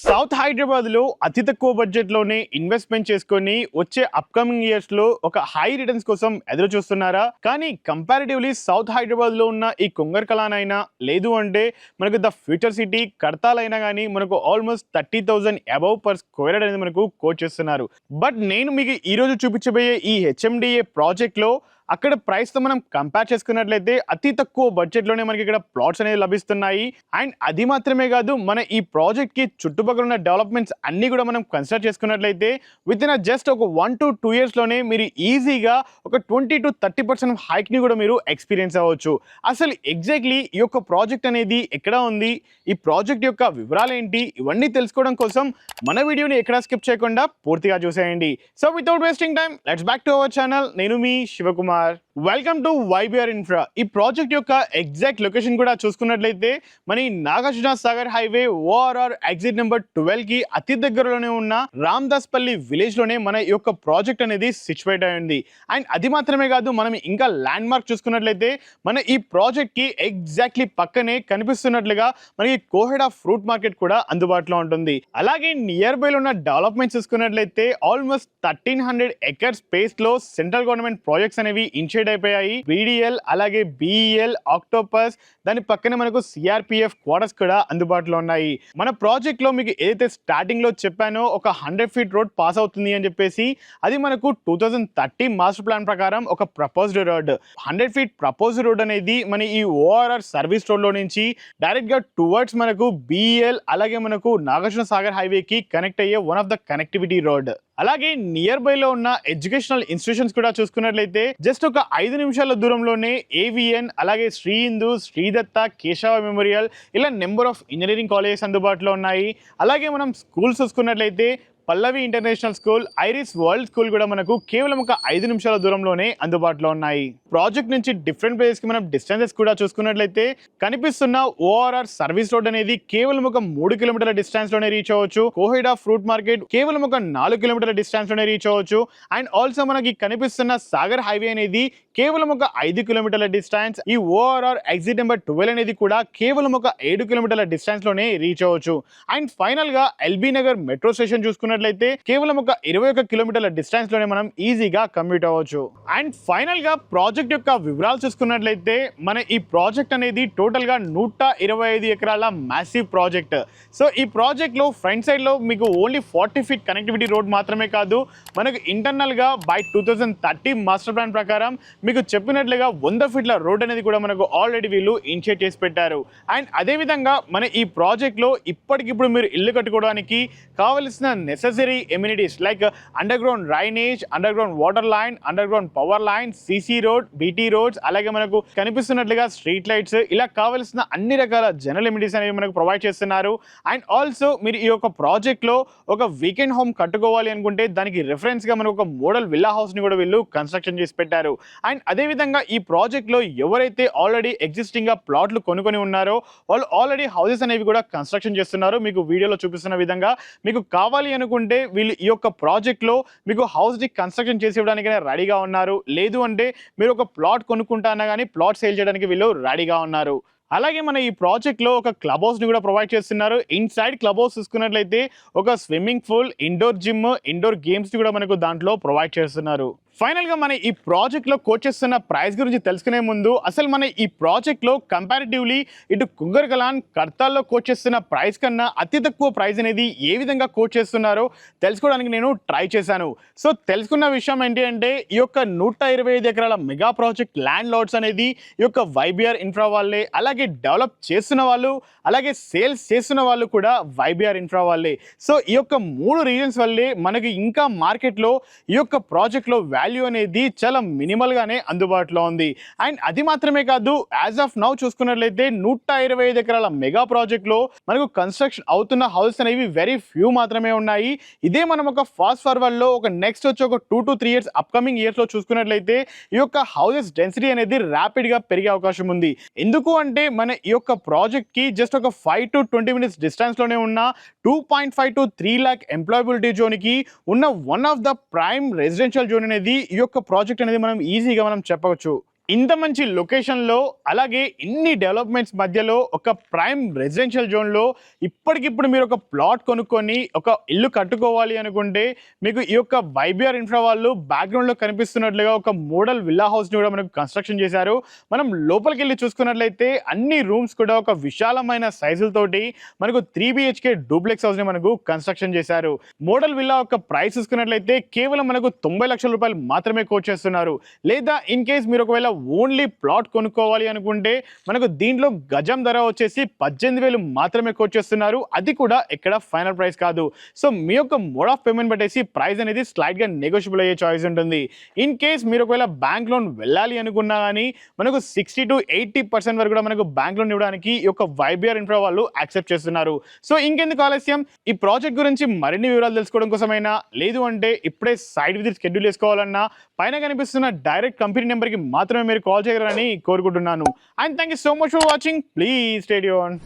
South హైదరాబాద్లో అతి తక్కువ బడ్జెట్లోనే ఇన్వెస్ట్మెంట్ చేసుకొని వచ్చే అప్కమింగ్ ఇయర్స్లో ఒక హై రిటర్న్స్ కోసం ఎదురు చూస్తున్నారా? కానీ కంపారిటివ్లీ సౌత్ హైదరాబాద్లో ఉన్న ఈ కొంగర్కలానైనా లేదు అంటే మనకు ద ఫ్యూచర్ సిటీ కడతాలైనా కానీ మనకు almost 30,000 above per square yard అనేది మనకు కోట్ చేస్తున్నారు. బట్ నేను మీకు ఈరోజు చూపించబోయే ఈ హెచ్ఎండిఏ ప్రాజెక్ట్లో అక్కడ ప్రైస్తో మనం కంపేర్ చేసుకున్నట్లయితే అతి తక్కువ బడ్జెట్లోనే మనకి ఇక్కడ ప్లాట్స్ అనేవి లభిస్తున్నాయి. అండ్ అది మాత్రమే కాదు, మన ఈ ప్రాజెక్ట్కి చుట్టుపక్కల ఉన్న డెవలప్మెంట్స్ అన్నీ కూడా మనం కన్సిడర్ చేసుకున్నట్లయితే విత్ ఇన్ జస్ట్ ఒక 1 to 2 ఇయర్స్లోనే మీరు ఈజీగా ఒక 20 to 30% హైక్ని కూడా మీరు ఎక్స్పీరియన్స్ అవ్వచ్చు. అసలు ఎగ్జాక్ట్లీ ఈ యొక్క ప్రాజెక్ట్ అనేది ఎక్కడ ఉంది, ఈ ప్రాజెక్ట్ యొక్క వివరాలు ఏంటి, ఇవన్నీ తెలుసుకోవడం కోసం మన వీడియోని ఎక్కడ స్కిప్ చేయకుండా పూర్తిగా చూసేయండి. So without wasting time let's back to our channel. నేను మీ Shivakumar. Welcome to YBR infra. ఈ ప్రాజెక్ట్ యొక్క ఎగ్జాక్ట్ లొకేషన్ కూడా చూసుకున్నట్లయితే మన Nagarjuna Sagar highway ORR exit number 12 కి అతి దగ్గరలోనే ఉన్న రామదాస్పల్లి విలేజ్ లోనే మన యొక్క ప్రాజెక్ట్ అనేది సిచ్యువేట్ అయింది. అండ్ అది మాత్రమే కాదు, మనం ఇంకా ల్యాండ్ మార్క్ చూసుకున్నట్లయితే మన ఈ ప్రాజెక్ట్ కి ఎగ్జాక్ట్లీ పక్కనే కనిపిస్తున్నట్లుగా మనకి కోహెడా ఫ్రూట్ మార్కెట్ కూడా అందుబాటులో ఉంటుంది. అలాగే నియర్ బై లో ఉన్న డెవలప్మెంట్ చూసుకున్నట్లయితే ఆల్మోస్ట్ 1300 ఎకర్ స్పేస్ లో సెంట్రల్ గవర్నమెంట్ ప్రాజెక్ట్స్ అనేవి ఇన్షియేట్ అయిపోయాయి. BDL అలాగే BEL ఆక్టోపస్, దాని పక్కనే మనకు CRPF క్వార్టర్స్ కూడా అందుబాటులో ఉన్నాయి. మన ప్రాజెక్ట్ లో మీకు ఏదైతే స్టార్టింగ్ లో చెప్పానో ఒక 100 ఫీట్ రోడ్ పాస్ అవుతుంది అని చెప్పేసి, అది మనకు 2030 మాస్టర్ ప్లాన్ ప్రకారం ఒక proposed road. 100 feet proposed road అనేది మన ఈ ORR సర్వీస్ రోడ్ లో నుంచి డైరెక్ట్ గా టువర్డ్స్ మనకు BEL అలాగే మనకు నాగార్జున సాగర్ హైవే కి కనెక్ట్ అయ్యే one of the connectivity road. అలాగే నియర్ బై లో ఉన్న ఎడ్యుకేషనల్ ఇన్స్టిట్యూషన్స్ కూడా చూసుకున్నట్లయితే జస్ట్ ఒక 5 నిమిషాల దూరంలోనే AVN అలాగే శ్రీ హిందూ, శ్రీదత్త, కేశవ మెమోరియల్ ఇలా నెంబర్ ఆఫ్ ఇంజనీరింగ్ కాలేజెస్ అందుబాటులో ఉన్నాయి. అలాగే మనం స్కూల్స్ చూసుకున్నట్లయితే Pallavi international school, iris world school కూడా మనకు కేవలం ఒక 5 నిమిషాల దూరంలోనే అందుబాటులో ఉన్నాయి. ప్రాజెక్ట్ నుంచి డిఫరెంట్ ప్లేసెస్ కి మనం డిస్టెన్సెస్ కూడా చూసుకున్నట్లయితే కనిపిస్తున్న ORR సర్వీస్ రోడ్ అనేది కేవలం ఒక 3 కిలోమీటర్ల డిస్టెన్స్ లోనే రీచ్ అవ్వచ్చు. కోహెడా ఫ్రూట్ మార్కెట్ కేవలం ఒక 4 కిలోమీటర్ల డిస్టెన్స్ లోనే రీచ్ అవ్వచ్చు. అండ్ ఆల్సో మనకి కనిపిస్తున్న సాగర్ హైవే అనేది కేవలం ఒక 5 కిలోమీటర్ల డిస్టెన్స్. ఈ ORR ఎగ్జిట్ నెంబర్ 12 అనేది కూడా కేవలం ఒక 7 కిలోమీటర్ల డిస్టెన్స్ లోనే రీచ్ అవ్వచ్చు. అండ్ ఫైనల్ గా LB నగర్ మెట్రో స్టేషన్ చూసుకున్నట్లయితే కేవలం ఒక 21 కిలోమీటర్ల డిస్టెన్స్ లోనే మనం ఈజీగా కమ్యూట్ అవ్వచ్చు. అండ్ ఫైనల్ గా ప్రాజెక్ట్ యొక్క వివరాలు చూసుకున్నట్లయితే మన ఈ ప్రాజెక్ట్ అనేది టోటల్ గా 125 ఎకరాల మ్యాసివ్ ప్రాజెక్ట్. సో ఈ ప్రాజెక్ట్ లో ఫ్రంట్ సైడ్ లో మీకు ఓన్లీ 40 ఫీట్ కనెక్టివిటీ రోడ్ మాత్రమే కాదు, మనకు ఇంటర్నల్ గా బై 2030 మాస్టర్ ప్లాన్ ప్రకారం మీకు చెప్పినట్లుగా 100 ఫీట్ల రోడ్ అనేది కూడా మనకు ఆల్రెడీ వీళ్ళు ఇనిషియేట్ చేసి పెట్టారు. అండ్ అదేవిధంగా మన ఈ ప్రాజెక్ట్లో ఇప్పటికిప్పుడు మీరు ఇల్లు కట్టుకోవడానికి కావలసిన necessary amenities like under ground drainage, under ground water line, under ground power line, CC road, BT roads, అలాగే మనకు కనిపిస్తున్నట్లుగా స్ట్రీట్ లైట్స్, ఇలా కావలసిన అన్ని రకాల జనరల్ ఎమ్యూనిటీస్ అనేవి మనకు ప్రొవైడ్ చేస్తున్నారు. అండ్ ఆల్సో మీరు ఈ యొక్క ప్రాజెక్ట్లో ఒక వీకెండ్ హోమ్ కట్టుకోవాలి అనుకుంటే దానికి రిఫరెన్స్ గా మనకు ఒక మోడల్ విల్లా హౌస్ ని కూడా వీళ్ళు కన్స్ట్రక్షన్ చేసి పెట్టారు. అండ్ అదేవిధంగా ఈ ప్రాజెక్ట్లో ఎవరైతే ఆల్రెడీ ఎగ్జిస్టింగ్ గా ప్లాట్లు కొనుక్కొని ఉన్నారో వాళ్ళు ఆల్రెడీ హౌసెస్ అనేవి కూడా కన్స్ట్రక్షన్ చేస్తున్నారు. మీకు వీడియోలో చూపిస్తున్న విధంగా మీకు కావాలి అనుకుంటే వీళ్ళు ఈ యొక్క ప్రాజెక్ట్లో మీకు హౌస్ ని కన్స్ట్రక్షన్ చేసి ఇవ్వడానికైనా రెడీగా ఉన్నారు. లేదు అంటే మీరు ఒక ప్లాట్ కొనుక్కుంటానా కానీ ప్లాట్ సేల్ చేయడానికి వీళ్ళు రెడీగా ఉన్నారు. అలాగే మన ఈ ప్రాజెక్ట్లో ఒక క్లబ్ హౌస్ని కూడా ప్రొవైడ్ చేస్తున్నారు. ఇన్సైడ్ క్లబ్ హౌస్ చూసుకున్నట్లయితే ఒక swimming pool, indoor gym, indoor గేమ్స్ని కూడా మనకు దాంట్లో ప్రొవైడ్ చేస్తున్నారు. ఫైనల్గా మన ఈ ప్రాజెక్ట్లో కోట్ చేస్తున్న ప్రైస్ గురించి తెలుసుకునే ముందు అసలు మన ఈ ప్రాజెక్ట్లో కంపారిటివ్లీ ఇటు కుంగర్కలాన్, కర్తాల్లో కోట్ చేస్తున్న ప్రైస్ కన్నా అతి తక్కువ ప్రైస్ అనేది ఏ విధంగా కోట్ చేస్తున్నారో తెలుసుకోవడానికి నేను ట్రై చేశాను. సో తెలుసుకున్న విషయం ఏంటి అంటే ఈ యొక్క 125 ఎకరాల మెగా ప్రాజెక్ట్ ల్యాండ్ లాట్స్ అనేది ఈ యొక్క వైబిఆర్ ఇన్ఫ్రా వాళ్ళే, అలాగే డెవలప్ చేస్తున్న వాళ్ళు, అలాగే సేల్స్ చేస్తున్న వాళ్ళు కూడా వైబిఆర్ ఇన్ఫ్రా వాళ్ళే. సో ఈ యొక్క 3 రీజన్స్ వల్లే మనకి ఇంకా మార్కెట్లో ఈ యొక్క ప్రాజెక్ట్లో వాల్యూ అనేది చాలా మినిమల్ గానే అందుబాటులో ఉంది. అండ్ అది మాత్రమే కాదు, యాజ్ ఆఫ్ నౌ చూసుకున్నట్లయితే 125 ఎకరాల మెగా ప్రాజెక్ట్ లో మనకు కన్స్ట్రక్షన్ అవుతున్న హౌస్ అనేవి వెరీ ఫ్యూ మాత్రమే ఉన్నాయి. ఇదే మనం ఒక ఫాస్ట్ ఫార్వర్డ్ లో ఒక నెక్స్ట్ వచ్చి ఒక 2 to 3 ఇయర్స్ అప్కమింగ్ ఇయర్స్ లో చూసుకున్నట్లయితే ఈ యొక్క హౌసెస్ డెన్సిటీ అనేది ర్యాపిడ్ గా పెరిగే అవకాశం ఉంది. ఎందుకు అంటే మన ఈ యొక్క ప్రాజెక్ట్ కి జస్ట్ ఒక 5 to 20 మినిట్స్ డిస్టెన్స్ లోనే ఉన్న 2.5 to 3 lakh ఎంప్లాయబిలిటీ జోన్ కి ఉన్న one of the prime residential zone అనేది ఈ యొక్క ప్రాజెక్ట్ అనేది మనం ఈజీగా చెప్పవచ్చు. ఇంత మంచి లొకేషన్‌లో అలాగే ఇన్ని డెవలప్‌మెంట్స్ మధ్యలో ఒక ప్రైమ్ రెసిడెన్షియల్ జోన్‌లో ఇప్పటికిప్పుడు మీరు ఒక ప్లాట్ కొనుక్కొని ఒక ఇల్లు కట్టుకోవాలి అనుకుంటే మీకు ఈ యొక్క వైబీఆర్ ఇన్ఫ్రా వాళ్ళు బ్యాక్‌గ్రౌండ్‌లో కనిపిస్తున్నట్లుగా ఒక మోడల్ విల్లా హౌస్‌ని కూడా మనకు కన్‌స్ట్రక్షన్ చేశారు. మనం లోపలికెళ్ళి చూసుకున్నట్లయితే అన్ని రూమ్స్ కూడా ఒక విశాలమైన సైజులతోటి మనకు 3 బీహెచ్‌కే డూప్లెక్స్ హౌస్‌ని మనకు కన్‌స్ట్రక్షన్ చేశారు. మోడల్ విల్లా యొక్క ప్రైస్ చూసుకున్నట్లయితే కేవలం మనకు 90 లక్షల రూపాయలు మాత్రమే కోట్ చేస్తున్నారు. లేదా ఇన్ కేస్ మీరు ఒకవేళ ఓన్లీ ప్లాట్ కొనుక్కోవాలి అనుకుంటే మనకు దీంట్లో గజం ధర వచ్చేసి 18,000 మాత్రమే కోట్ చేస్తున్నారు. అది కూడా ఎక్కడ ఫైనల్ ప్రైస్ కాదు. సో మీ యొక్క మోడ్ ఆఫ్ పేమెంట్ బట్టేసి ప్రైస్ అనేది స్లైట్‌గా నెగోషియబుల్ అయ్యే చాయిస్ ఉంటుంది. ఇన్ కేస్ మీరు ఒకవేళ బ్యాంక్ లోన్ వెళ్ళాలి అనుకున్నా కానీ మనకు 60-80% వరకు కూడా మనకు బ్యాంక్ లోన్ ఇవ్వడానికి ఈ యొక్క వైబీఆర్ ఇన్ఫ్రా వాళ్ళు యాక్సెప్ట్ చేస్తున్నారు. సో ఇంకెందుకు ఆలస్యం, ఈ ప్రాజెక్ట్ గురించి మరిన్ని వివరాలు తెలుసుకోవడం కోసమైనా లేదు అంటే ఇప్పుడే సైట్ విజిట్ షెడ్యూల్ చేసుకోవాలన్నా పైన కనిపిస్తున్న డైరెక్ట్ కంపెనీ నెంబర్కి మాత్రమే మీరు కాల్ చేయగలరని కోరుకుంటున్నాను. And thank you so much for watching. Please stay tuned.